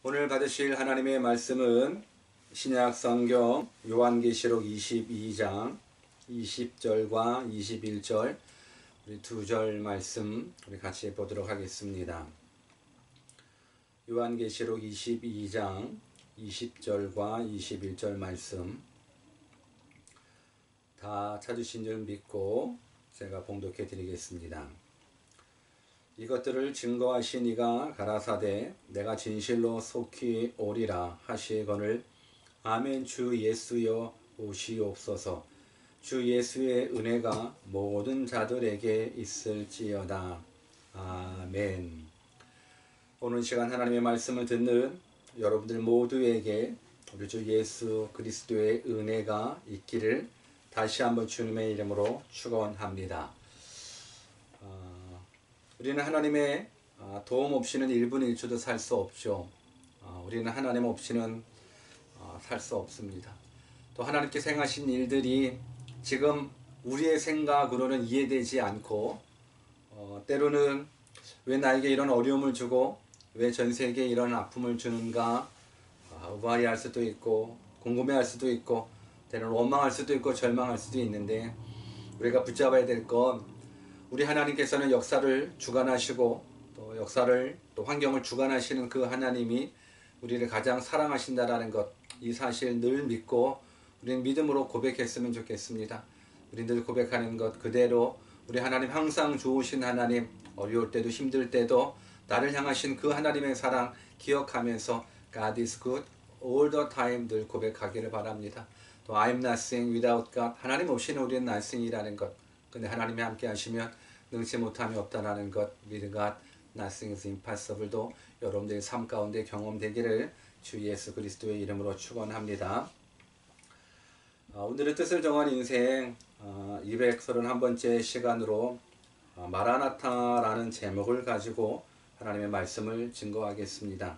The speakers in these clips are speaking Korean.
오늘 받으실 하나님의 말씀은 신약 성경 요한계시록 22장 20절과 21절 우리 두 절 말씀 우리 같이 보도록 하겠습니다. 요한계시록 22장 20절과 21절 말씀 다 찾으신 줄 믿고 제가 봉독해 드리겠습니다. 이것들을 증거하신 이가 가라사대 내가 진실로 속히 오리라 하시거늘 아멘. 주 예수여 오시옵소서. 주 예수의 은혜가 모든 자들에게 있을지어다. 아멘. 오늘 시간 하나님의 말씀을 듣는 여러분들 모두에게 우리 주 예수 그리스도의 은혜가 있기를 다시 한번 주님의 이름으로 축원합니다. 우리는 하나님의 도움 없이는 1분 1초도 살 수 없죠. 우리는 하나님 없이는 살 수 없습니다. 또 하나님께서 행하신 일들이 지금 우리의 생각으로는 이해되지 않고 때로는 왜 나에게 이런 어려움을 주고 왜 전 세계에 이런 아픔을 주는가 우아해할 수도 있고 궁금해할 수도 있고 때로는 원망할 수도 있고 절망할 수도 있는데 우리가 붙잡아야 될 건 우리 하나님께서는 역사를 주관하시고 또 역사를 또 환경을 주관하시는 그 하나님이 우리를 가장 사랑하신다라는 것, 이 사실 늘 믿고 우리는 믿음으로 고백했으면 좋겠습니다. 우리 늘 고백하는 것 그대로 우리 하나님 항상 좋으신 하나님, 어려울 때도 힘들 때도 나를 향하신 그 하나님의 사랑 기억하면서 God is good all the time 늘 고백하기를 바랍니다. 또 I'm nothing without God, 하나님 없이는 우리는 nothing이라는 것, 근데 하나님이 함께 하시면 능치 못함이 없다라는 것, with God nothing is impossible도 여러분들의 삶 가운데 경험되기를 주 예수 그리스도의 이름으로 축원합니다. 오늘의 뜻을 정한 인생 231번째 시간으로 마라나타라는 제목을 가지고 하나님의 말씀을 증거하겠습니다.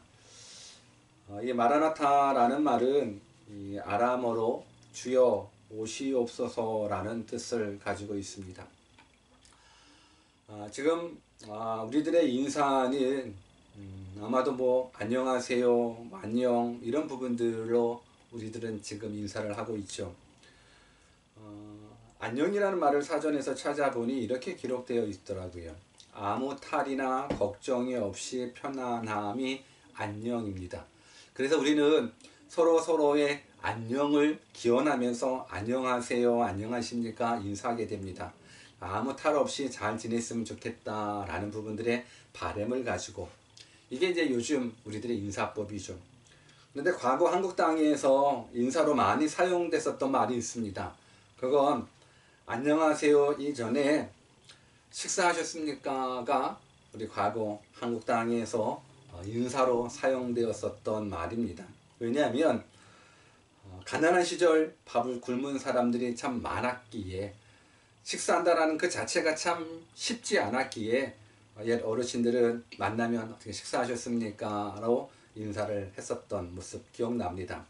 이 마라나타라는 말은 이 아람어로 주여 오시옵소서라는 뜻을 가지고 있습니다. 지금 우리들의 인사는 아마도 뭐 안녕하세요, 안녕 이런 부분들로 우리들은 지금 인사를 하고 있죠. 안녕이라는 말을 사전에서 찾아보니 이렇게 기록되어 있더라고요. 아무 탈이나 걱정이 없이 편안함이 안녕입니다. 그래서 우리는 서로의 안녕을 기원하면서 안녕하세요, 안녕하십니까 인사하게 됩니다. 아무 탈 없이 잘 지냈으면 좋겠다라는 부분들의 바람을 가지고 이게 이제 요즘 우리들의 인사법이죠. 그런데 과거 한국 땅에서 인사로 많이 사용됐었던 말이 있습니다. 그건 안녕하세요 이전에 식사하셨습니까가 우리 과거 한국 땅에서 인사로 사용되었었던 말입니다. 왜냐하면 가난한 시절 밥을 굶은 사람들이 참 많았기에 식사한다라는 그 자체가 참 쉽지 않았기에 옛 어르신들은 만나면 어떻게 식사하셨습니까? 라고 인사를 했었던 모습 기억납니다.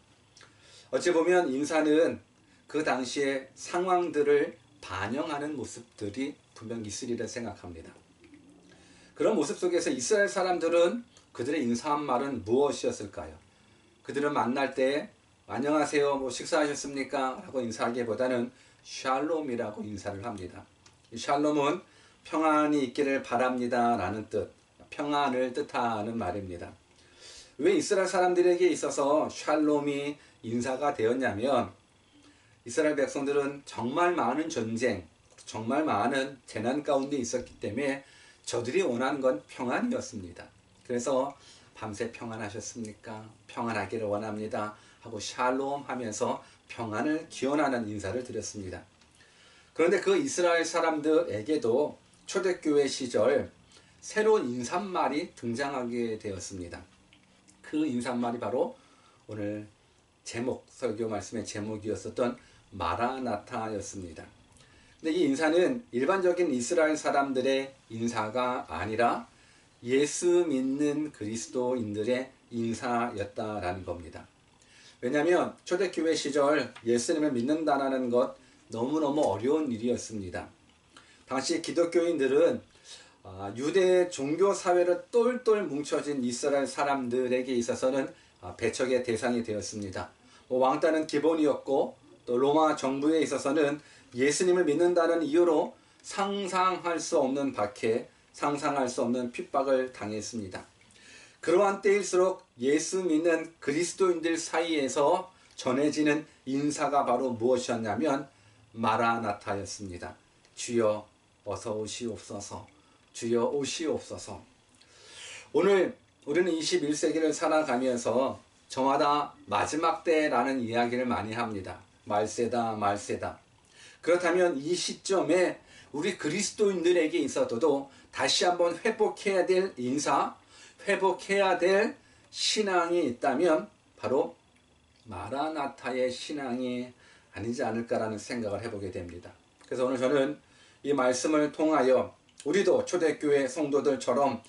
어찌 보면 인사는 그 당시의 상황들을 반영하는 모습들이 분명 있으리라 생각합니다. 그런 모습 속에서 이스라엘 사람들은 그들의 인사한 말은 무엇이었을까요? 그들은 만날 때 안녕하세요, 뭐 식사하셨습니까? 라고 인사하기보다는 샬롬이라고 인사를 합니다. 이 샬롬은 평안이 있기를 바랍니다 라는 뜻, 평안을 뜻하는 말입니다. 왜 이스라엘 사람들에게 있어서 샬롬이 인사가 되었냐면 이스라엘 백성들은 정말 많은 전쟁, 정말 많은 재난 가운데 있었기 때문에 저들이 원하는 건 평안이었습니다. 그래서 밤새 평안하셨습니까? 평안하기를 원합니다 하고 샬롬 하면서 평안을 기원하는 인사를 드렸습니다. 그런데 그 이스라엘 사람들에게도 초대교회 시절 새로운 인사말이 등장하게 되었습니다. 그 인사말이 바로 오늘 제목, 설교 말씀의 제목이었었던 마라나타였습니다. 근데 이 인사는 일반적인 이스라엘 사람들의 인사가 아니라 예수 믿는 그리스도인들의 인사였다라는 겁니다. 왜냐하면 초대교회 시절 예수님을 믿는다는 것 너무너무 어려운 일이었습니다. 당시 기독교인들은 유대 종교 사회를 똘똘 뭉쳐진 이스라엘 사람들에게 있어서는 배척의 대상이 되었습니다. 왕따는 기본이었고 또 로마 정부에 있어서는 예수님을 믿는다는 이유로 상상할 수 없는 박해, 상상할 수 없는 핍박을 당했습니다. 그러한 때일수록 예수 믿는 그리스도인들 사이에서 전해지는 인사가 바로 무엇이었냐면 마라나타였습니다. 주여 어서 오시옵소서. 주여 오시옵소서. 오늘 우리는 21세기를 살아가면서 저마다 마지막 때라는 이야기를 많이 합니다. 말세다 말세다. 그렇다면 이 시점에 우리 그리스도인들에게 있어도 다시 한번 회복해야 될 인사, 회복해야 될 신앙이 있다면 바로 마라나타의 신앙이 아니지 않을까라는 생각을 해보게 됩니다. 그래서 오늘 저는 이 말씀을 통하여 우리도 초대교회 성도들처럼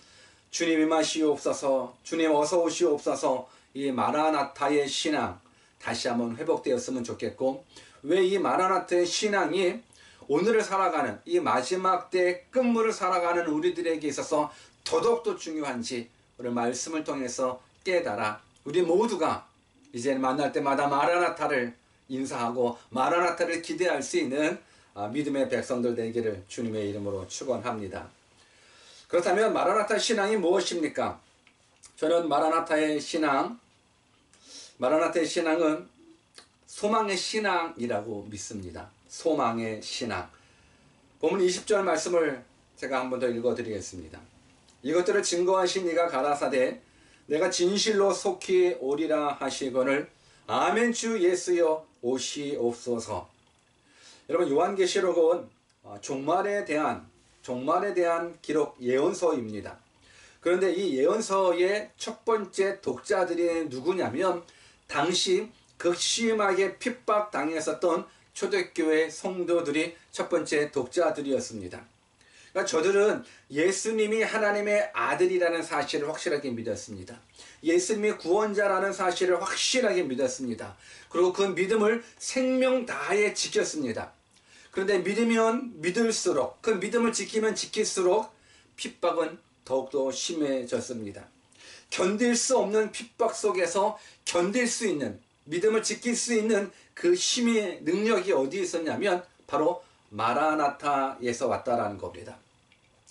주님 임하시옵소서, 주님 어서 오시옵소서, 이 마라나타의 신앙 다시 한번 회복되었으면 좋겠고, 왜 이 마라나타의 신앙이 오늘을 살아가는 이 마지막 때 끝물을 살아가는 우리들에게 있어서 더더욱더 중요한지 오늘 말씀을 통해서 깨달아 우리 모두가 이제 만날 때마다 마라나타를 인사하고 마라나타를 기대할 수 있는 믿음의 백성들 되기를 주님의 이름으로 축원합니다. 그렇다면 마라나타 신앙이 무엇입니까? 저는 마라나타의 신앙은 소망의 신앙이라고 믿습니다. 소망의 신앙. 본문 20절 말씀을 제가 한 번 더 읽어드리겠습니다. 이것들을 증거하신 이가 가라사대 내가 진실로 속히 오리라 하시거늘 아멘 주 예수여 오시옵소서. 여러분, 요한계시록은 종말에 대한 기록 예언서입니다. 그런데 이 예언서의 첫 번째 독자들이 누구냐면 당시 극심하게 핍박당했었던 초대교회 성도들이 첫 번째 독자들이었습니다. 그러니까 저들은 예수님이 하나님의 아들이라는 사실을 확실하게 믿었습니다. 예수님이 구원자라는 사실을 확실하게 믿었습니다. 그리고 그 믿음을 생명 다하에 지켰습니다. 그런데 믿으면 믿을수록, 그 믿음을 지키면 지킬수록 핍박은 더욱더 심해졌습니다. 견딜 수 없는 핍박 속에서 견딜 수 있는, 믿음을 지킬 수 있는 그 힘의 능력이 어디에 있었냐면 바로 마라나타에서 왔다라는 겁니다.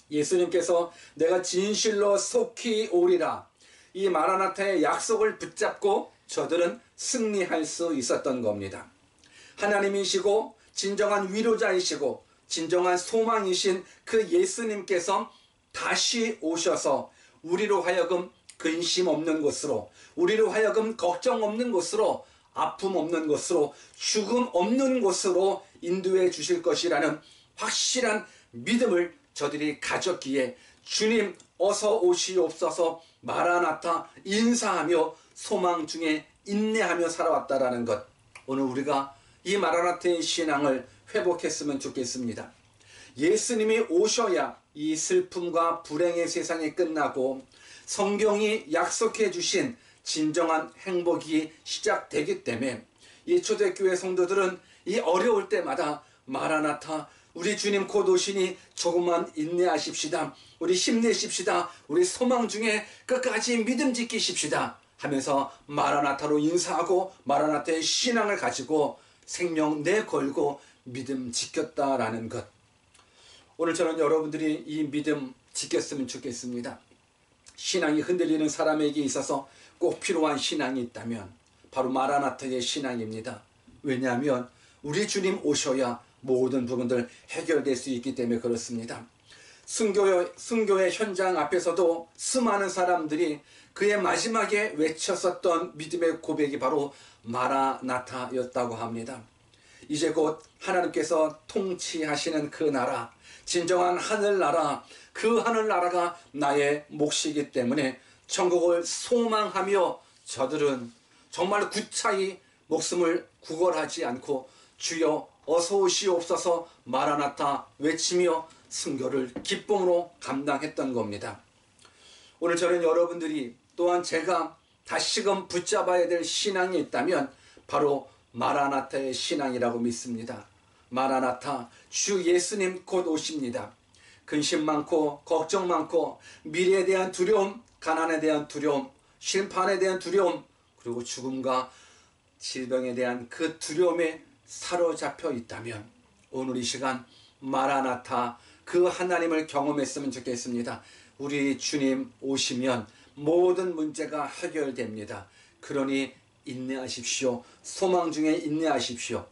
예수님께서 내가 진실로 속히 오리라, 이 마라나타의 약속을 붙잡고 저들은 승리할 수 있었던 겁니다. 하나님이시고 진정한 위로자이시고 진정한 소망이신 그 예수님께서 다시 오셔서 우리로 하여금 근심 없는 곳으로, 우리로 하여금 걱정 없는 곳으로, 아픔 없는 곳으로, 죽음 없는 곳으로 인도해 주실 것이라는 확실한 믿음을 저들이 가졌기에 주님 어서 오시옵소서 마라나타 인사하며 소망 중에 인내하며 살아왔다라는 것, 오늘 우리가 이 마라나타의 신앙을 회복했으면 좋겠습니다. 예수님이 오셔야 이 슬픔과 불행의 세상이 끝나고 성경이 약속해 주신 진정한 행복이 시작되기 때문에 이 초대교회 성도들은 이 어려울 때마다 마라나타, 우리 주님 곧 오시니 조금만 인내하십시다, 우리 힘내십시다, 우리 소망 중에 끝까지 믿음 지키십시다 하면서 마라나타로 인사하고 마라나타의 신앙을 가지고 생명 내걸고 믿음 지켰다라는 것, 오늘 저는 여러분들이 이 믿음 지켰으면 좋겠습니다. 신앙이 흔들리는 사람에게 있어서 꼭 필요한 신앙이 있다면 바로 마라나타의 신앙입니다. 왜냐하면 우리 주님 오셔야 모든 부분들 해결될 수 있기 때문에 그렇습니다. 순교의 현장 앞에서도 수많은 사람들이 그의 마지막에 외쳤었던 믿음의 고백이 바로 마라나타였다고 합니다. 이제 곧 하나님께서 통치하시는 그 나라, 진정한 하늘나라, 그 하늘나라가 나의 몫이기 때문에 천국을 소망하며 저들은 정말 구차히 목숨을 구걸하지 않고 주여 어서 오시옵소서 마라나타 외치며 순교를 기쁨으로 감당했던 겁니다. 오늘 저는 여러분들이 또한 제가 다시금 붙잡아야 될 신앙이 있다면 바로 마라나타의 신앙이라고 믿습니다. 마라나타, 주 예수님 곧 오십니다. 근심 많고 걱정 많고 미래에 대한 두려움, 가난에 대한 두려움, 심판에 대한 두려움, 그리고 죽음과 질병에 대한 그 두려움에 사로잡혀 있다면 오늘 이 시간 마라나타 그 하나님을 경험했으면 좋겠습니다. 우리 주님 오시면 모든 문제가 해결됩니다. 그러니 인내하십시오. 소망 중에 인내하십시오.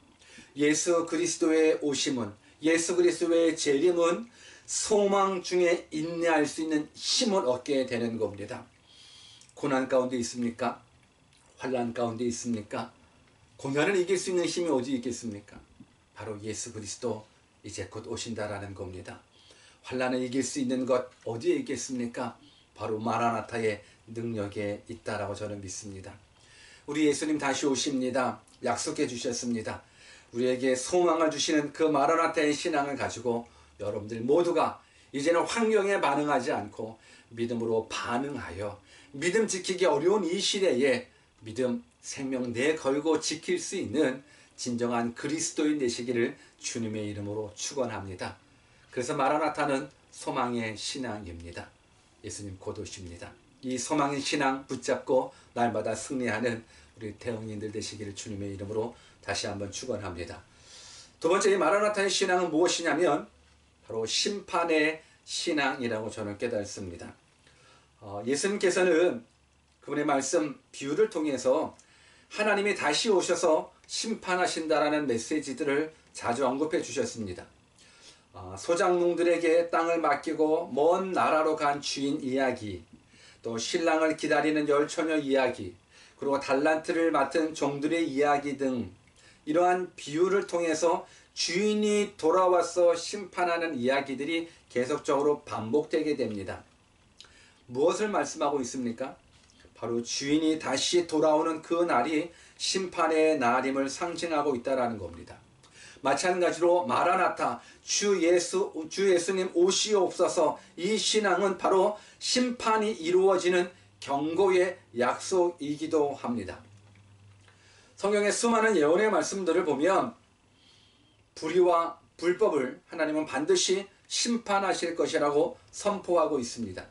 예수 그리스도의 오심은, 예수 그리스도의 재림은 소망 중에 인내할 수 있는 힘을 얻게 되는 겁니다. 고난 가운데 있습니까? 환난 가운데 있습니까? 고난을 이길 수 있는 힘이 어디 있겠습니까? 바로 예수 그리스도 이제 곧 오신다라는 겁니다. 환난을 이길 수 있는 것 어디에 있겠습니까? 바로 마라나타의 능력에 있다라고 저는 믿습니다. 우리 예수님 다시 오십니다. 약속해 주셨습니다. 우리에게 소망을 주시는 그 마라나타의 신앙을 가지고 여러분들 모두가 이제는 환경에 반응하지 않고 믿음으로 반응하여 믿음 지키기 어려운 이 시대에 믿음 생명 내걸고 지킬 수 있는 진정한 그리스도인 되시기를 주님의 이름으로 축원합니다. 그래서 마라나타는 소망의 신앙입니다. 예수님 곧 오십니다. 이 소망의 신앙 붙잡고 날마다 승리하는 우리 대형님들 되시기를 주님의 이름으로 다시 한번 축원합니다. 두 번째, 이 마라나타의 신앙은 무엇이냐면 바로 심판의 신앙이라고 저는 깨닫습니다. 예수님께서는 그분의 말씀 비유를 통해서 하나님이 다시 오셔서 심판하신다라는 메시지들을 자주 언급해 주셨습니다. 소작농들에게 땅을 맡기고 먼 나라로 간 주인 이야기, 또 신랑을 기다리는 열처녀 이야기, 그리고 달란트를 맡은 종들의 이야기 등 이러한 비유를 통해서 주인이 돌아와서 심판하는 이야기들이 계속적으로 반복되게 됩니다. 무엇을 말씀하고 있습니까? 바로 주인이 다시 돌아오는 그 날이 심판의 날임을 상징하고 있다는 겁니다. 마찬가지로 마라나타 주 예수님 오시옵소서, 이 신앙은 바로 심판이 이루어지는 경고의 약속이기도 합니다. 성경의 수많은 예언의 말씀들을 보면 불의와 불법을 하나님은 반드시 심판하실 것이라고 선포하고 있습니다.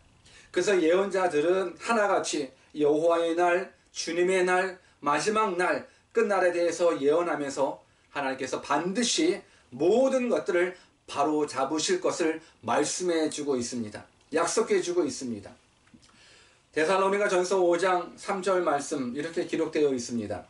그래서 예언자들은 하나같이 여호와의 날, 주님의 날, 마지막 날, 끝날에 대해서 예언하면서 하나님께서 반드시 모든 것들을 바로 잡으실 것을 말씀해 주고 있습니다. 약속해 주고 있습니다. 데살로니가 전서 5장 3절 말씀 이렇게 기록되어 있습니다.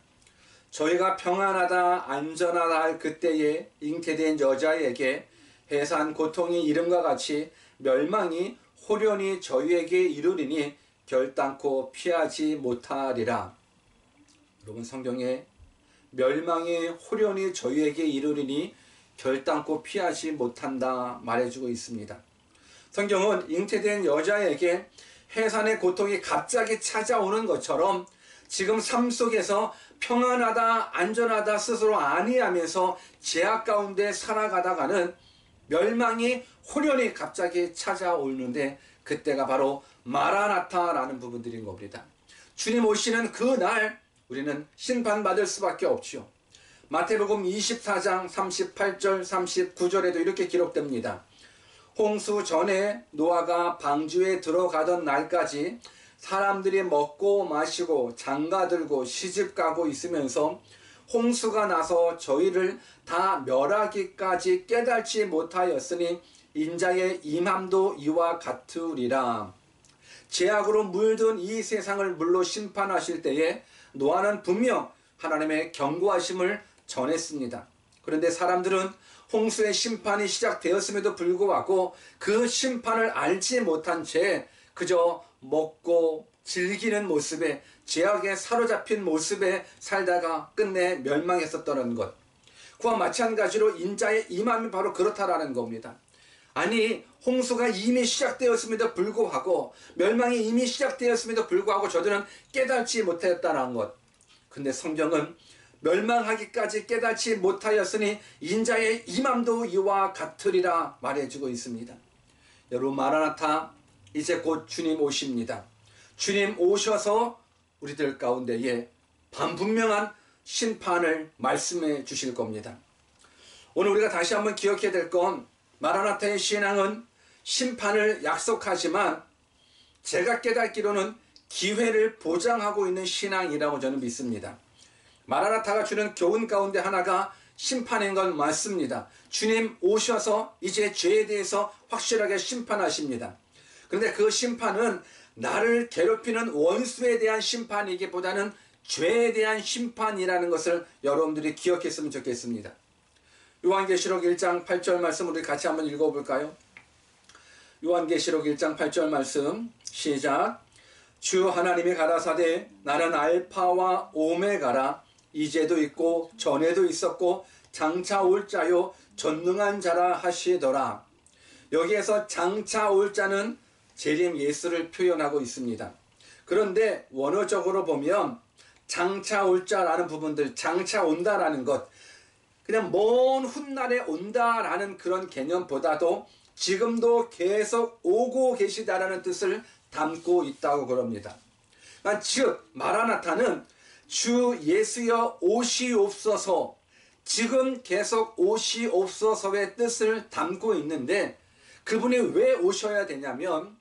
저희가 평안하다 안전하다 할 그때에 잉태된 여자에게 해산 고통이 이름과 같이 멸망이 호련히 저희에게 이르리니 결단코 피하지 못하리라. 여러분, 성경에 멸망이 호련히 저희에게 이르리니 결단코 피하지 못한다 말해주고 있습니다. 성경은 잉태된 여자에게 해산의 고통이 갑자기 찾아오는 것처럼 지금 삶 속에서 평안하다 안전하다 스스로 아니하면서 제약 가운데 살아가다가는 멸망이 호련히 갑자기 찾아오는데 그때가 바로 마라나타라는 부분들인 겁니다. 주님 오시는 그 날 우리는 심판받을 수밖에 없죠. 마태복음 24장 38절 39절에도 이렇게 기록됩니다. 홍수 전에 노아가 방주에 들어가던 날까지 사람들이 먹고 마시고 장가들고 시집가고 있으면서 홍수가 나서 저희를 다 멸하기까지 깨닫지 못하였으니 인자의 임함도 이와 같으리라. 죄악으로 물든 이 세상을 물로 심판하실 때에 노아는 분명 하나님의 경고하심을 전했습니다. 그런데 사람들은 홍수의 심판이 시작되었음에도 불구하고 그 심판을 알지 못한 채 그저 먹고 즐기는 모습에, 죄악에 사로잡힌 모습에 살다가 끝내 멸망했었다는 것. 그와 마찬가지로 인자의 임함이 바로 그렇다라는 겁니다. 아니, 홍수가 이미 시작되었음에도 불구하고, 멸망이 이미 시작되었음에도 불구하고 저들은 깨닫지 못했다는 것. 근데 성경은 멸망하기까지 깨닫지 못하였으니 인자의 임함도 이와 같으리라 말해주고 있습니다. 여러분, 마라나타 이제 곧 주님 오십니다. 주님 오셔서 우리들 가운데에 반분명한 심판을 말씀해 주실 겁니다. 오늘 우리가 다시 한번 기억해야 될 건 마라나타의 신앙은 심판을 약속하지만 제가 깨닫기로는 기회를 보장하고 있는 신앙이라고 저는 믿습니다. 마라나타가 주는 교훈 가운데 하나가 심판인 건 맞습니다. 주님 오셔서 이제 죄에 대해서 확실하게 심판하십니다. 그런데 그 심판은 나를 괴롭히는 원수에 대한 심판이기보다는 죄에 대한 심판이라는 것을 여러분들이 기억했으면 좋겠습니다. 요한계시록 1장 8절 말씀 우리 같이 한번 읽어볼까요? 요한계시록 1장 8절 말씀 시작. 주 하나님이 가라사대 나는 알파와 오메가라 이제도 있고 전에도 있었고 장차 올 자요 전능한 자라 하시더라. 여기에서 장차 올 자는 재림 예수를 표현하고 있습니다. 그런데 원어적으로 보면 장차 올 자라는 부분들, 장차 온다라는 것, 그냥 먼 훗날에 온다라는 그런 개념보다도 지금도 계속 오고 계시다라는 뜻을 담고 있다고 그럽니다. 그러니까 즉 마라나타는 주 예수여 오시옵소서, 지금 계속 오시옵소서의 뜻을 담고 있는데 그분이 왜 오셔야 되냐면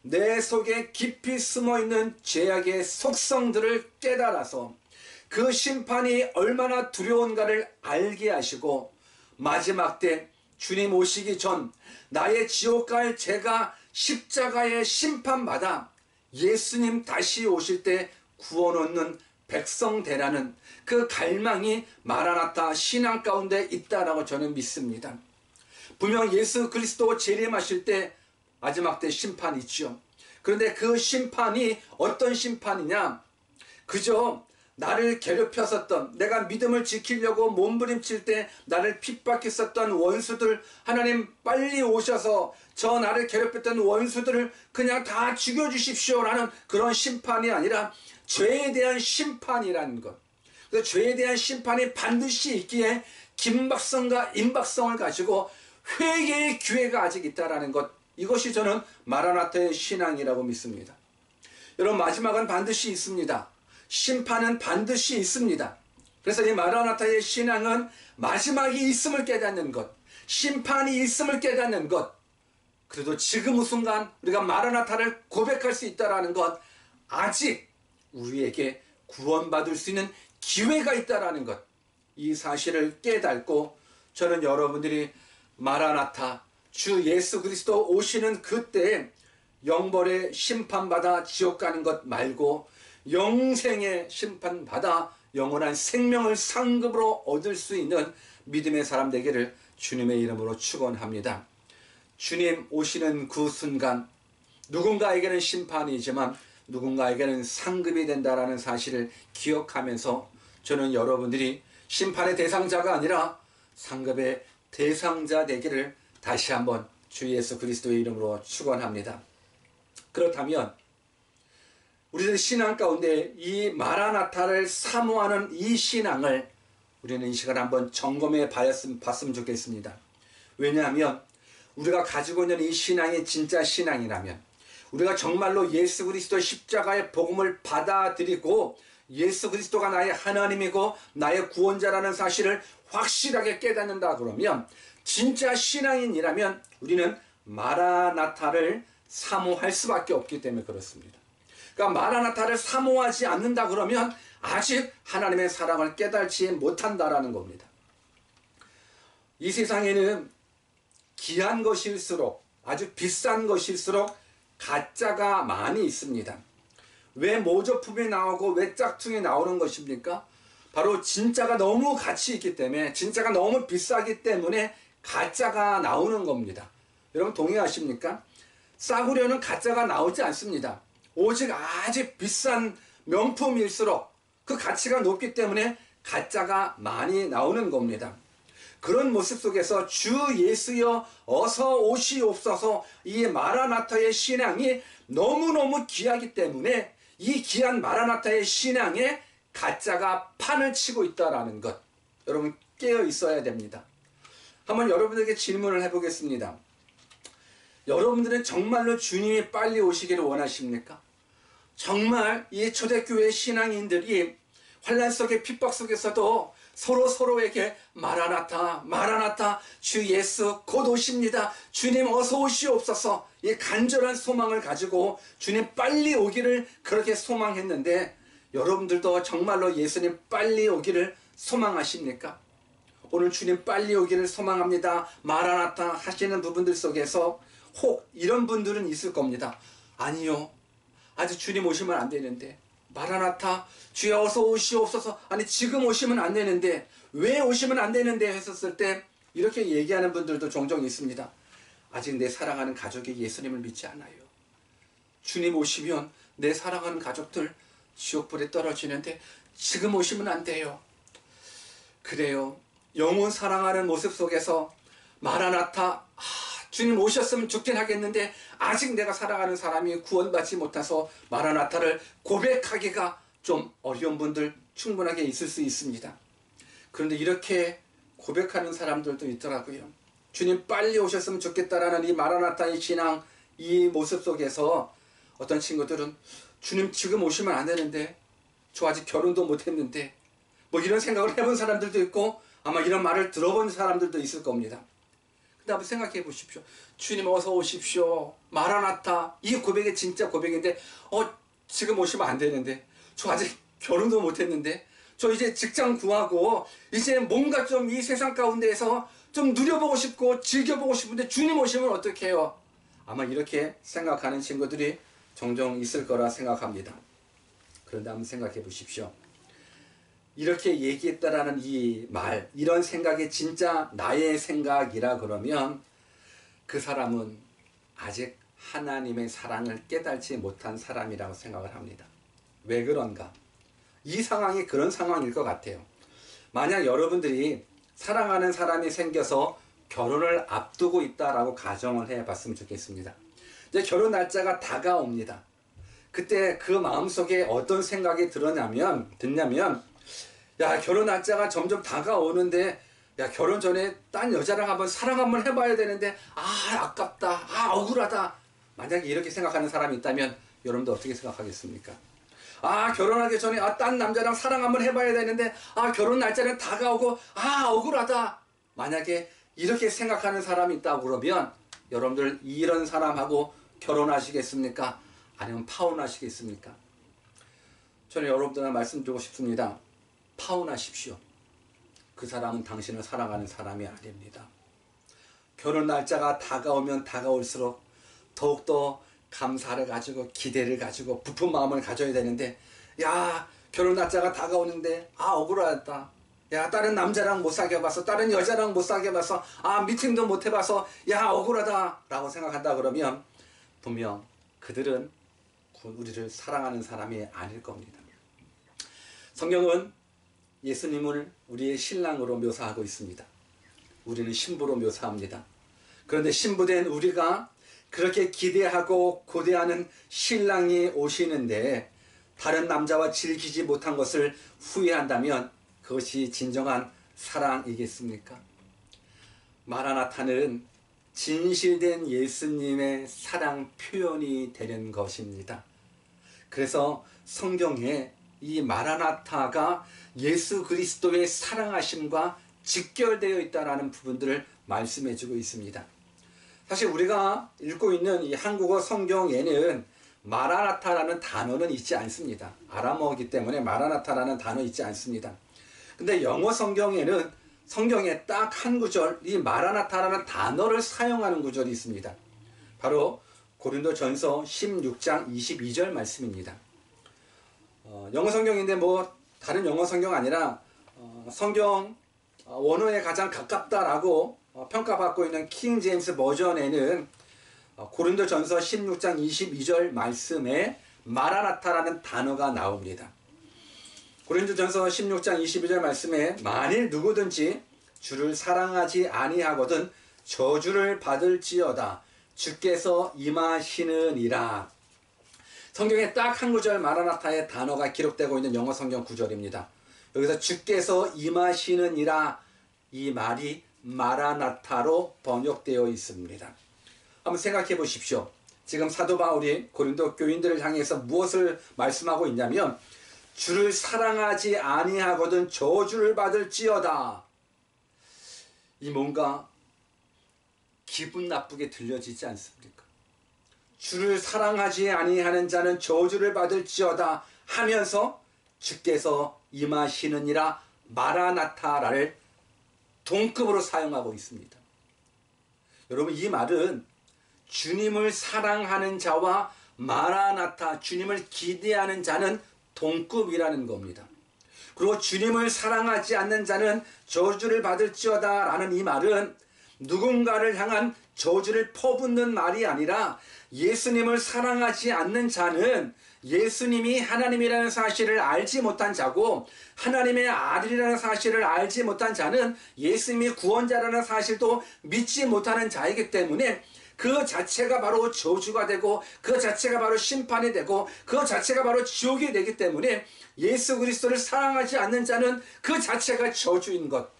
내 속에 깊이 숨어있는 죄악의 속성들을 깨달아서 그 심판이 얼마나 두려운가를 알게 하시고 마지막 때 주님 오시기 전 나의 지옥 갈 죄가 십자가의 심판받아 예수님 다시 오실 때 구원 얻는 백성 되라는 그 갈망이 마라나타 신앙 가운데 있다라고 저는 믿습니다. 분명 예수 그리스도 재림하실 때 마지막 때 심판이 있죠. 그런데 그 심판이 어떤 심판이냐? 그저 나를 괴롭혔었던, 내가 믿음을 지키려고 몸부림칠 때 나를 핍박했었던 원수들, 하나님 빨리 오셔서 저 나를 괴롭혔던 원수들을 그냥 다 죽여주십시오라는 그런 심판이 아니라 죄에 대한 심판이라는 것. 그래서 죄에 대한 심판이 반드시 있기에 김박성과 임박성을 가지고 회개의 기회가 아직 있다라는 것, 이것이 저는 마라나타의 신앙이라고 믿습니다. 여러분, 마지막은 반드시 있습니다. 심판은 반드시 있습니다. 그래서 이 마라나타의 신앙은 마지막이 있음을 깨닫는 것, 심판이 있음을 깨닫는 것, 그래도 지금 이 순간 우리가 마라나타를 고백할 수 있다는 것, 아직 우리에게 구원받을 수 있는 기회가 있다는 것, 이 사실을 깨닫고 저는 여러분들이 마라나타 주 예수 그리스도 오시는 그때에 영벌의 심판받아 지옥 가는 것 말고 영생의 심판받아 영원한 생명을 상급으로 얻을 수 있는 믿음의 사람 되기를 주님의 이름으로 축원합니다. 주님 오시는 그 순간 누군가에게는 심판이지만 누군가에게는 상급이 된다라는 사실을 기억하면서 저는 여러분들이 심판의 대상자가 아니라 상급의 대상자 되기를 다시 한번 주 예수 그리스도의 이름으로 축원합니다. 그렇다면 우리들 신앙 가운데 이 마라나타를 사모하는 이 신앙을 우리는 이 시간에 한번 점검해 봤으면 좋겠습니다. 왜냐하면 우리가 가지고 있는 이 신앙이 진짜 신앙이라면, 우리가 정말로 예수 그리스도 십자가의 복음을 받아들이고 예수 그리스도가 나의 하나님이고 나의 구원자라는 사실을 확실하게 깨닫는다 그러면, 진짜 신앙인이라면 우리는 마라나타를 사모할 수밖에 없기 때문에 그렇습니다. 그러니까 마라나타를 사모하지 않는다 그러면 아직 하나님의 사랑을 깨달지 못한다라는 겁니다. 이 세상에는 귀한 것일수록, 아주 비싼 것일수록 가짜가 많이 있습니다. 왜 모조품이 나오고 왜 짝퉁이 나오는 것입니까? 바로 진짜가 너무 가치 있기 때문에, 진짜가 너무 비싸기 때문에 가짜가 나오는 겁니다. 여러분 동의하십니까? 싸구려는 가짜가 나오지 않습니다. 오직 아주 비싼 명품일수록 그 가치가 높기 때문에 가짜가 많이 나오는 겁니다. 그런 모습 속에서 주 예수여 어서 오시옵소서, 이 마라나타의 신앙이 너무너무 귀하기 때문에 이 귀한 마라나타의 신앙에 가짜가 판을 치고 있다는 것, 여러분 깨어 있어야 됩니다. 한번 여러분에게 질문을 해보겠습니다. 여러분들은 정말로 주님이 빨리 오시기를 원하십니까? 정말 이 초대교회 신앙인들이 환난 속에 핍박 속에서도 서로에게 마라나타 마라나타 주 예수 곧 오십니다. 주님 어서 오시옵소서. 이 간절한 소망을 가지고 주님 빨리 오기를 그렇게 소망했는데, 여러분들도 정말로 예수님 빨리 오기를 소망하십니까? 오늘 주님 빨리 오기를 소망합니다, 마라나타 하시는 부분들 속에서 혹 이런 분들은 있을 겁니다. 아니요, 아직 주님 오시면 안 되는데, 마라나타 주여 어서 오시옵소서, 아니 지금 오시면 안 되는데, 왜 오시면 안 되는데 했었을 때 이렇게 얘기하는 분들도 종종 있습니다. 아직 내 사랑하는 가족이 예수님을 믿지 않아요. 주님 오시면 내 사랑하는 가족들 지옥불에 떨어지는데 지금 오시면 안 돼요. 그래요, 영원 사랑하는 모습 속에서 마라나타, 주님 오셨으면 좋긴 하겠는데 아직 내가 사랑하는 사람이 구원받지 못해서 마라나타를 고백하기가 좀 어려운 분들 충분하게 있을 수 있습니다. 그런데 이렇게 고백하는 사람들도 있더라고요. 주님 빨리 오셨으면 좋겠다라는 이 마라나타의 신앙, 이 모습 속에서 어떤 친구들은 주님 지금 오시면 안 되는데, 저 아직 결혼도 못했는데, 뭐 이런 생각을 해본 사람들도 있고 아마 이런 말을 들어본 사람들도 있을 겁니다. 근데 한번 생각해 보십시오. 주님 어서 오십시오, 마라나타, 이 고백이 진짜 고백인데 지금 오시면 안 되는데, 저 아직 결혼도 못했는데, 저 이제 직장 구하고 이제 뭔가 좀 이 세상 가운데에서 좀 누려보고 싶고 즐겨보고 싶은데 주님 오시면 어떡해요? 아마 이렇게 생각하는 친구들이 종종 있을 거라 생각합니다. 그런데 한번 생각해 보십시오. 이렇게 얘기했다라는 이 말, 이런 생각이 진짜 나의 생각이라 그러면 그 사람은 아직 하나님의 사랑을 깨달지 못한 사람이라고 생각을 합니다. 왜 그런가? 이 상황이 그런 상황일 것 같아요. 만약 여러분들이 사랑하는 사람이 생겨서 결혼을 앞두고 있다라고 가정을 해봤으면 좋겠습니다. 이제 결혼 날짜가 다가옵니다. 그때 그 마음속에 어떤 생각이 드냐면 야, 결혼 날짜가 점점 다가오는데, 야, 결혼 전에 딴 여자랑 한번 사랑 한번 해봐야 되는데, 아깝다, 억울하다. 만약에 이렇게 생각하는 사람이 있다면 여러분도 어떻게 생각하겠습니까? 결혼하기 전에 딴 남자랑 사랑 한번 해봐야 되는데, 결혼 날짜는 다가오고 억울하다. 만약에 이렇게 생각하는 사람이 있다고 그러면 여러분들 이런 사람하고 결혼하시겠습니까? 아니면 파혼하시겠습니까? 저는 여러분들한테 말씀드리고 싶습니다. 파혼하십시오. 그 사람은 당신을 사랑하는 사람이 아닙니다. 결혼 날짜가 다가오면 다가올수록 더욱더 감사를 가지고 기대를 가지고 부푼 마음을 가져야 되는데, 야, 결혼 날짜가 다가오는데 억울하다. 야, 다른 남자랑 못 사귀어봐서, 다른 여자랑 못 사귀어봐서, 미팅도 못 해봐서 야, 억울하다 라고 생각한다 그러면 분명 그들은 우리를 사랑하는 사람이 아닐 겁니다. 성경은 예수님을 우리의 신랑으로 묘사하고 있습니다. 우리는 신부로 묘사합니다. 그런데 신부된 우리가 그렇게 기대하고 고대하는 신랑이 오시는데 다른 남자와 즐기지 못한 것을 후회한다면 그것이 진정한 사랑이겠습니까? 마라나타는 진실된 예수님의 사랑 표현이 되는 것입니다. 그래서 성경에 이 마라나타가 예수 그리스도의 사랑하심과 직결되어 있다는 부분들을 말씀해 주고 있습니다. 사실 우리가 읽고 있는 이 한국어 성경에는 마라나타라는 단어는 있지 않습니다. 아람어이기 때문에 마라나타라는 단어 있지 않습니다. 근데 영어 성경에는 성경에 딱 한 구절, 이 마라나타라는 단어를 사용하는 구절이 있습니다. 바로 고린도전서 16장 22절 말씀입니다. 영어 성경인데 뭐 다른 영어 성경 아니라 성경 원어에 가장 가깝다라고 평가받고 있는 킹 제임스 버전에는 고린도전서 16장 22절 말씀에 마라나타라는 단어가 나옵니다. 고린도전서 16장 22절 말씀에 만일 누구든지 주를 사랑하지 아니하거든 저주를 받을지어다 주께서 임하시느니라. 성경에 딱 한 구절 마라나타의 단어가 기록되고 있는 영어 성경 구절입니다. 여기서 주께서 임하시느니라, 이 말이 마라나타로 번역되어 있습니다. 한번 생각해 보십시오. 지금 사도 바울이 고린도 교인들을 향해서 무엇을 말씀하고 있냐면 주를 사랑하지 아니하거든 저주를 받을지어다. 이 뭔가 기분 나쁘게 들려지지 않습니까? 주를 사랑하지 아니하는 자는 저주를 받을지어다 하면서 주께서 임하시느니라 마라나타라를 동급으로 사용하고 있습니다. 여러분, 이 말은 주님을 사랑하는 자와 마라나타, 주님을 기대하는 자는 동급이라는 겁니다. 그리고 주님을 사랑하지 않는 자는 저주를 받을지어다 라는 이 말은 누군가를 향한 저주를 퍼붓는 말이 아니라 예수님을 사랑하지 않는 자는 예수님이 하나님이라는 사실을 알지 못한 자고, 하나님의 아들이라는 사실을 알지 못한 자는 예수님이 구원자라는 사실도 믿지 못하는 자이기 때문에 그 자체가 바로 저주가 되고, 그 자체가 바로 심판이 되고, 그 자체가 바로 지옥이 되기 때문에 예수 그리스도를 사랑하지 않는 자는 그 자체가 저주인 것.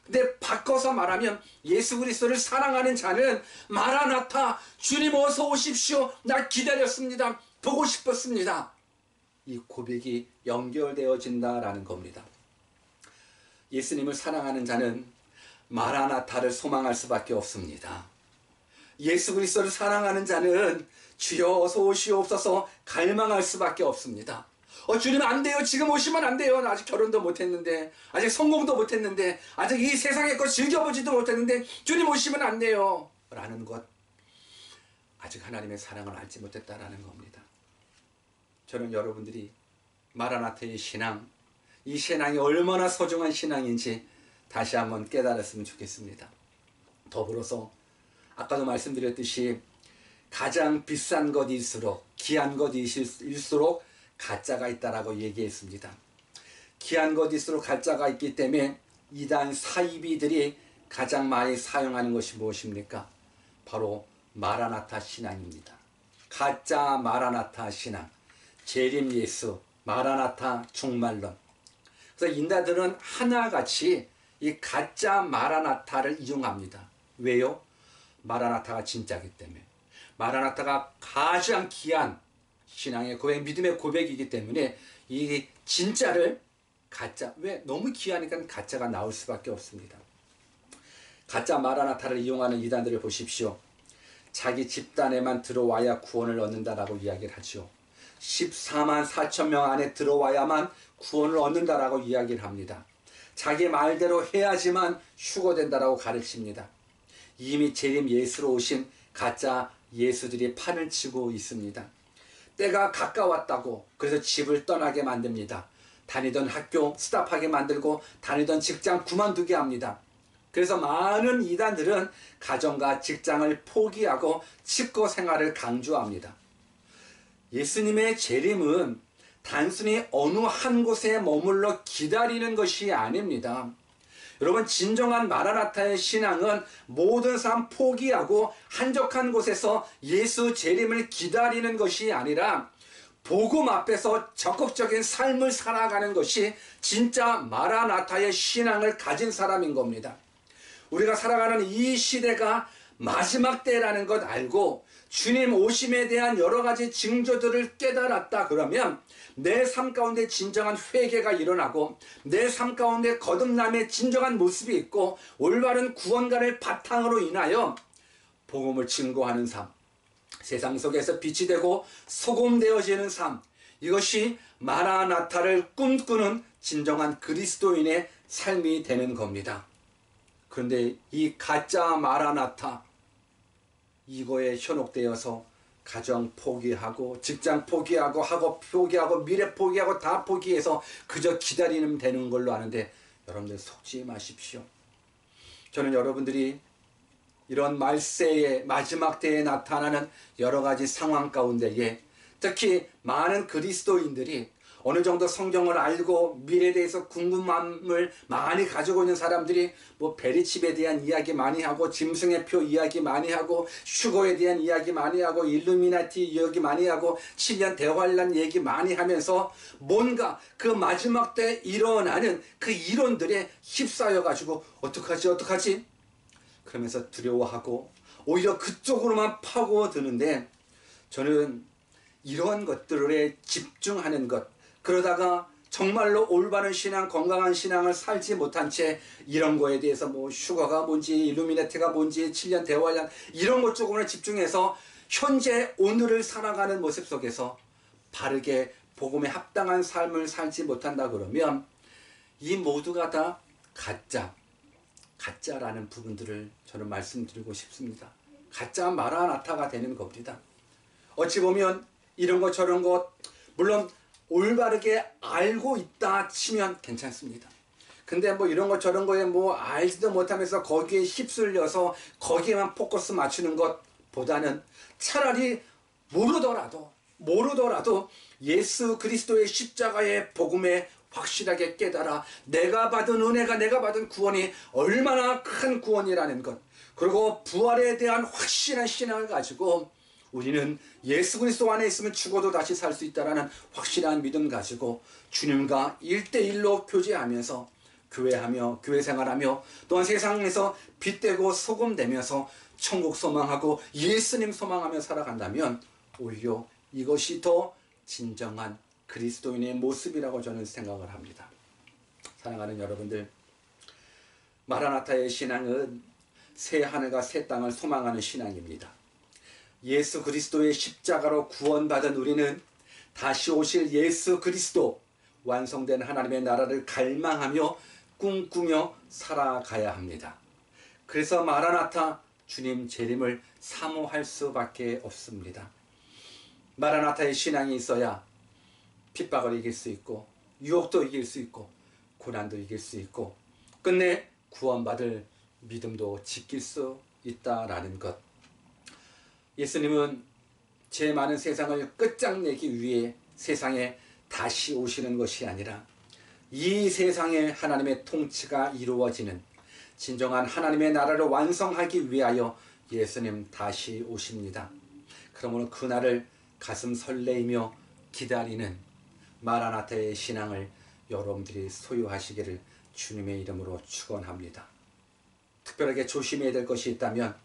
근데 바꿔서 말하면 예수 그리스도를 사랑하는 자는 마라나타, 주님 어서 오십시오, 나 기다렸습니다, 보고 싶었습니다, 이 고백이 연결되어진다라는 겁니다. 예수님을 사랑하는 자는 마라나타를 소망할 수밖에 없습니다. 예수 그리스도를 사랑하는 자는 주여 어서 오시옵소서 갈망할 수밖에 없습니다. 주님 안 돼요, 지금 오시면 안 돼요, 나 아직 결혼도 못했는데, 아직 성공도 못했는데, 아직 이 세상의 것 즐겨보지도 못했는데 주님 오시면 안 돼요 라는 것, 아직 하나님의 사랑을 알지 못했다라는 겁니다. 저는 여러분들이 마라나타의 신앙, 이 신앙이 얼마나 소중한 신앙인지 다시 한번 깨달았으면 좋겠습니다. 더불어서 아까도 말씀드렸듯이 가장 비싼 것일수록, 귀한 것일수록 가짜가 있다라고 얘기했습니다. 귀한 것일수록 가짜가 있기 때문에 이단 사이비들이 가장 많이 사용하는 것이 무엇입니까? 바로 마라나타 신앙입니다. 가짜 마라나타 신앙, 재림 예수, 마라나타 종말론. 그래서 인자들은 하나같이 이 가짜 마라나타를 이용합니다. 왜요? 마라나타가 진짜이기 때문에. 마라나타가 가장 귀한 신앙의 고백, 믿음의 고백이기 때문에 이 진짜를 가짜, 왜? 너무 귀하니까 가짜가 나올 수밖에 없습니다. 가짜 마라나타를 이용하는 이단들을 보십시오. 자기 집단에만 들어와야 구원을 얻는다라고 이야기를 하죠. 14만 4천 명 안에 들어와야만 구원을 얻는다라고 이야기를 합니다. 자기 말대로 해야지만 휴거된다라고 가르칩니다. 이미 재림 예수로 오신 가짜 예수들이 판을 치고 있습니다. 때가 가까웠다고 그래서 집을 떠나게 만듭니다. 다니던 학교 스탑하게 만들고 다니던 직장 그만두게 합니다. 그래서 많은 이단들은 가정과 직장을 포기하고 칩거 생활을 강조합니다. 예수님의 재림은 단순히 어느 한 곳에 머물러 기다리는 것이 아닙니다. 여러분, 진정한 마라나타의 신앙은 모든 삶 포기하고 한적한 곳에서 예수 재림을 기다리는 것이 아니라 복음 앞에서 적극적인 삶을 살아가는 것이 진짜 마라나타의 신앙을 가진 사람인 겁니다. 우리가 살아가는 이 시대가 마지막 때라는 것 알고 주님 오심에 대한 여러 가지 징조들을 깨달았다 그러면 내 삶 가운데 진정한 회개가 일어나고 내 삶 가운데 거듭남의 진정한 모습이 있고 올바른 구원관을 바탕으로 인하여 복음을 증거하는 삶, 세상 속에서 빛이 되고 소금 되어지는 삶, 이것이 마라나타를 꿈꾸는 진정한 그리스도인의 삶이 되는 겁니다. 그런데 이 가짜 마라나타, 이거에 현혹되어서 가정 포기하고 직장 포기하고 학업 포기하고 미래 포기하고 다 포기해서 그저 기다리면 되는 걸로 아는데, 여러분들 속지 마십시오. 저는 여러분들이 이런 말세의 마지막 때에 나타나는 여러 가지 상황 가운데에 특히 많은 그리스도인들이 어느 정도 성경을 알고 미래에 대해서 궁금함을 많이 가지고 있는 사람들이 뭐 베리칩에 대한 이야기 많이 하고 짐승의 표 이야기 많이 하고 휴거에 대한 이야기 많이 하고 일루미나티 이야기 많이 하고 7년 대환란 얘기 많이 하면서 뭔가 그 마지막 때 일어나는 그 이론들에 휩싸여 가지고 어떡하지 그러면서 두려워하고 오히려 그쪽으로만 파고드는데, 저는 이러한 것들에 집중하는 것, 그러다가 정말로 올바른 신앙, 건강한 신앙을 살지 못한 채 이런 거에 대해서 뭐 슈거가 뭔지, 일루미네티가 뭔지, 7년 대화란 이런 것 쪽으로 집중해서 현재 오늘을 살아가는 모습 속에서 바르게 복음에 합당한 삶을 살지 못한다 그러면 이 모두가 다 가짜라는 부분들을 저는 말씀드리고 싶습니다. 가짜 마라나타가 되는 겁니다. 어찌 보면 이런 것 저런 것 물론 올바르게 알고 있다 치면 괜찮습니다. 근데 뭐 이런 것 저런 거에 뭐 알지도 못하면서 거기에 휩쓸려서 거기에만 포커스 맞추는 것보다는 차라리 모르더라도 예수 그리스도의 십자가의 복음에 확실하게 깨달아 내가 받은 은혜가 내가 받은 구원이 얼마나 큰 구원이라는 것, 그리고 부활에 대한 확실한 신앙을 가지고 우리는 예수 그리스도 안에 있으면 죽어도 다시 살 수 있다는 확실한 믿음 가지고 주님과 1대1로 교제하면서 교회하며 교회 생활하며 또한 세상에서 빛되고 소금 되면서 천국 소망하고 예수님 소망하며 살아간다면 오히려 이것이 더 진정한 그리스도인의 모습이라고 저는 생각을 합니다. 사랑하는 여러분들, 마라나타의 신앙은 새 하늘과 새 땅을 소망하는 신앙입니다. 예수 그리스도의 십자가로 구원받은 우리는 다시 오실 예수 그리스도, 완성된 하나님의 나라를 갈망하며 꿈꾸며 살아가야 합니다. 그래서 마라나타, 주님 재림을 사모할 수밖에 없습니다. 마라나타의 신앙이 있어야 핍박을 이길 수 있고 유혹도 이길 수 있고 고난도 이길 수 있고 끝내 구원받을 믿음도 지킬 수 있다라는 것. 예수님은 죄 많은 세상을 끝장내기 위해 세상에 다시 오시는 것이 아니라 이 세상에 하나님의 통치가 이루어지는 진정한 하나님의 나라를 완성하기 위하여 예수님 다시 오십니다. 그러므로 그날을 가슴 설레이며 기다리는 마라나타의 신앙을 여러분들이 소유하시기를 주님의 이름으로 축원합니다. 특별하게 조심해야 될 것이 있다면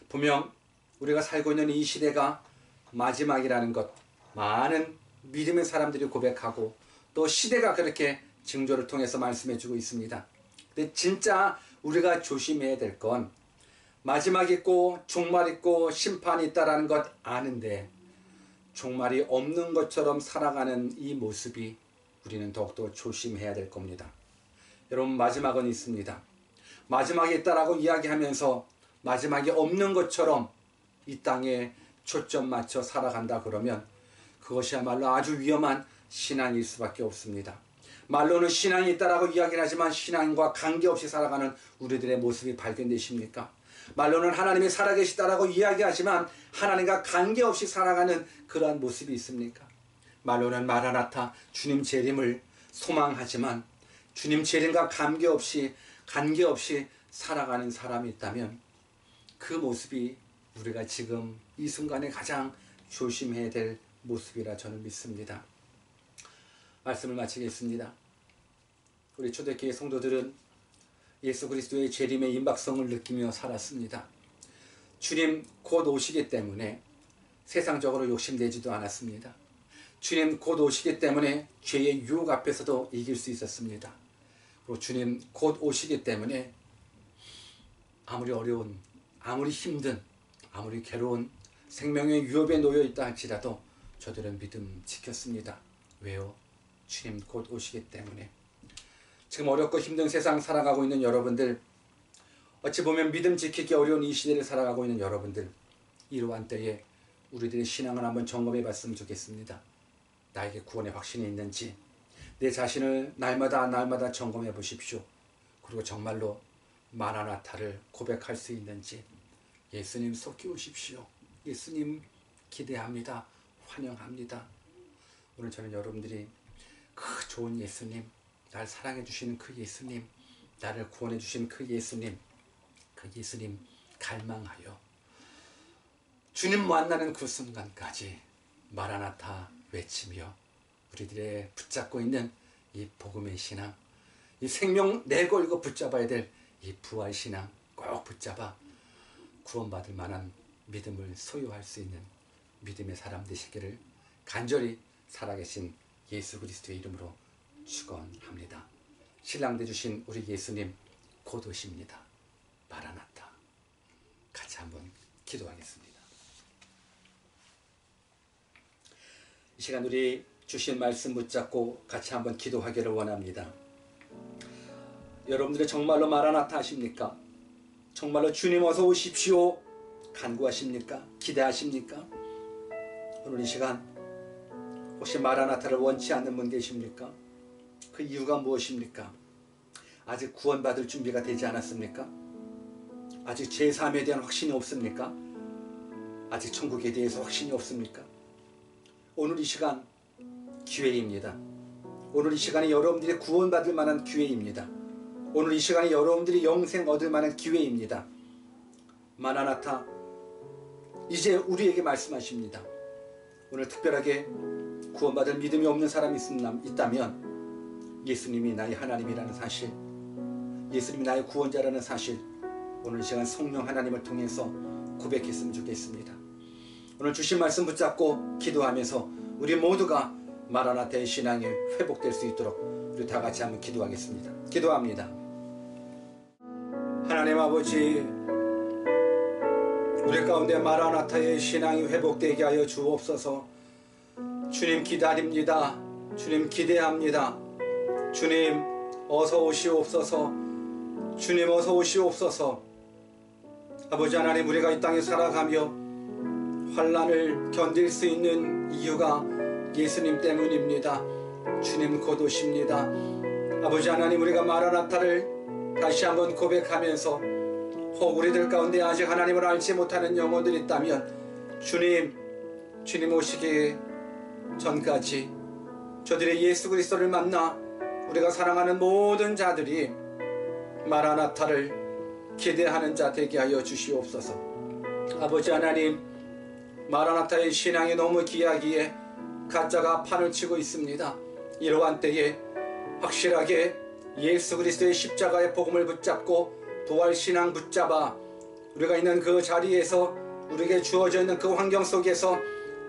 분명 우리가 살고 있는 이 시대가 마지막이라는 것, 많은 믿음의 사람들이 고백하고 또 시대가 그렇게 징조를 통해서 말씀해주고 있습니다. 근데 진짜 우리가 조심해야 될 건 마지막 있고 종말 있고 심판이 있다라는 것 아는데 종말이 없는 것처럼 살아가는 이 모습이 우리는 더욱더 조심해야 될 겁니다. 여러분, 마지막은 있습니다. 마지막이 있다라고 이야기하면서 마지막이 없는 것처럼 이 땅에 초점 맞춰 살아간다 그러면 그것이야말로 아주 위험한 신앙일 수밖에 없습니다. 말로는 신앙이 있다라고 이야기를 하지만 신앙과 관계없이 살아가는 우리들의 모습이 발견되십니까? 말로는 하나님이 살아계시다라고 이야기하지만 하나님과 관계없이 살아가는 그러한 모습이 있습니까? 말로는 마라나타, 주님 재림을 소망하지만 주님 재림과 관계없이 살아가는 사람이 있다면 그 모습이 우리가 지금 이 순간에 가장 조심해야 될 모습이라 저는 믿습니다. 말씀을 마치겠습니다. 우리 초대교회 성도들은 예수 그리스도의 재림의 임박성을 느끼며 살았습니다. 주님 곧 오시기 때문에 세상적으로 욕심내지도 않았습니다. 주님 곧 오시기 때문에 죄의 유혹 앞에서도 이길 수 있었습니다. 그리고 주님 곧 오시기 때문에 아무리 어려운, 아무리 힘든, 아무리 괴로운 생명의 위협에 놓여 있다 할지라도 저들은 믿음 지켰습니다. 왜요? 주님 곧 오시기 때문에. 지금 어렵고 힘든 세상 살아가고 있는 여러분들, 어찌 보면 믿음 지키기 어려운 이 시대를 살아가고 있는 여러분들, 이러한 때에 우리들의 신앙을 한번 점검해 봤으면 좋겠습니다. 나에게 구원의 확신이 있는지 내 자신을 날마다 점검해 보십시오. 그리고 정말로 마라나타를 고백할 수 있는지. 예수님 속히 오십시오. 예수님 기대합니다. 환영합니다. 오늘 저는 여러분들이 그 좋은 예수님, 날 사랑해 주시는 그 예수님, 나를 구원해 주신 그 예수님 갈망하여 주님 만나는 그 순간까지 마라나타 외치며 우리들의 붙잡고 있는 이 복음의 신앙, 이 생명 내걸고 붙잡아야 될 이 부활 신앙 꼭 붙잡아 구원받을 만한 믿음을 소유할 수 있는 믿음의 사람 되시기를 간절히 살아계신 예수 그리스도의 이름으로 축원합니다. 신랑 되주신 우리 예수님 곧 오십니다. 마라나타. 같이 한번 기도하겠습니다. 이 시간 우리 주신 말씀 붙잡고 같이 한번 기도하기를 원합니다. 여러분들이 정말로 마라나타 하십니까? 정말로 주님 어서 오십시오 간구하십니까? 기대하십니까? 오늘 이 시간 혹시 마라나타를 원치 않는 분 계십니까? 그 이유가 무엇입니까? 아직 구원받을 준비가 되지 않았습니까? 아직 제3에 대한 확신이 없습니까? 아직 천국에 대해서 확신이 없습니까? 오늘 이 시간 기회입니다. 오늘 이 시간이 여러분들이 구원받을 만한 기회입니다. 오늘 이 시간이 여러분들이 영생 얻을 만한 기회입니다. 마라나타, 이제 우리에게 말씀하십니다. 오늘 특별하게 구원받을 믿음이 없는 사람이 있다면 예수님이 나의 하나님이라는 사실, 예수님이 나의 구원자라는 사실, 오늘 이 시간 성령 하나님을 통해서 고백했으면 좋겠습니다. 오늘 주신 말씀 붙잡고 기도하면서 우리 모두가 마라나타의 신앙이 회복될 수 있도록 우리 다 같이 한번 기도하겠습니다. 기도합니다. 하나님 아버지, 우리 가운데 마라나타의 신앙이 회복되게 하여 주옵소서. 주님 기다립니다. 주님 기대합니다. 주님 어서 오시옵소서. 주님 어서 오시옵소서. 아버지 하나님, 우리가 이 땅에 살아가며 환난을 견딜 수 있는 이유가 예수님 때문입니다. 주님 곧 오십니다. 아버지 하나님, 우리가 마라나타를 다시 한번 고백하면서 혹 우리들 가운데 아직 하나님을 알지 못하는 영혼들이 있다면 주님 오시기 전까지 저들의 예수 그리스도를 만나 우리가 사랑하는 모든 자들이 마라나타를 기대하는 자 되게 하여 주시옵소서. 아버지 하나님, 마라나타의 신앙이 너무 귀하기에 가짜가 판을 치고 있습니다. 이러한 때에 확실하게 예수 그리스도의 십자가의 복음을 붙잡고 부활 신앙 붙잡아 우리가 있는 그 자리에서 우리에게 주어져 있는 그 환경 속에서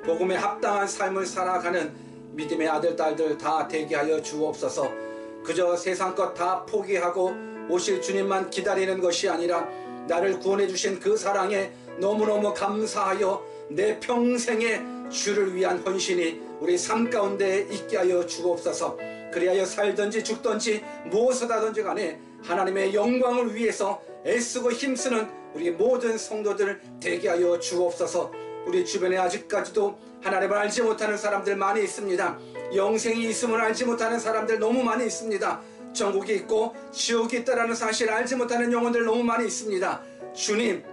복음에 합당한 삶을 살아가는 믿음의 아들 딸들 다 되게 하여 주옵소서. 그저 세상 것 다 포기하고 오실 주님만 기다리는 것이 아니라 나를 구원해 주신 그 사랑에 너무너무 감사하여 내 평생에 주를 위한 헌신이 우리 삶 가운데 있게 하여 주옵소서. 그리하여 살든지 죽든지 무엇을 하든지 간에 하나님의 영광을 위해서 애쓰고 힘쓰는 우리 모든 성도들 되게 하여 주옵소서. 우리 주변에 아직까지도 하나님을 알지 못하는 사람들 많이 있습니다. 영생이 있음을 알지 못하는 사람들 너무 많이 있습니다. 천국이 있고 지옥이 있다는 사실 알지 못하는 영혼들 너무 많이 있습니다. 주님,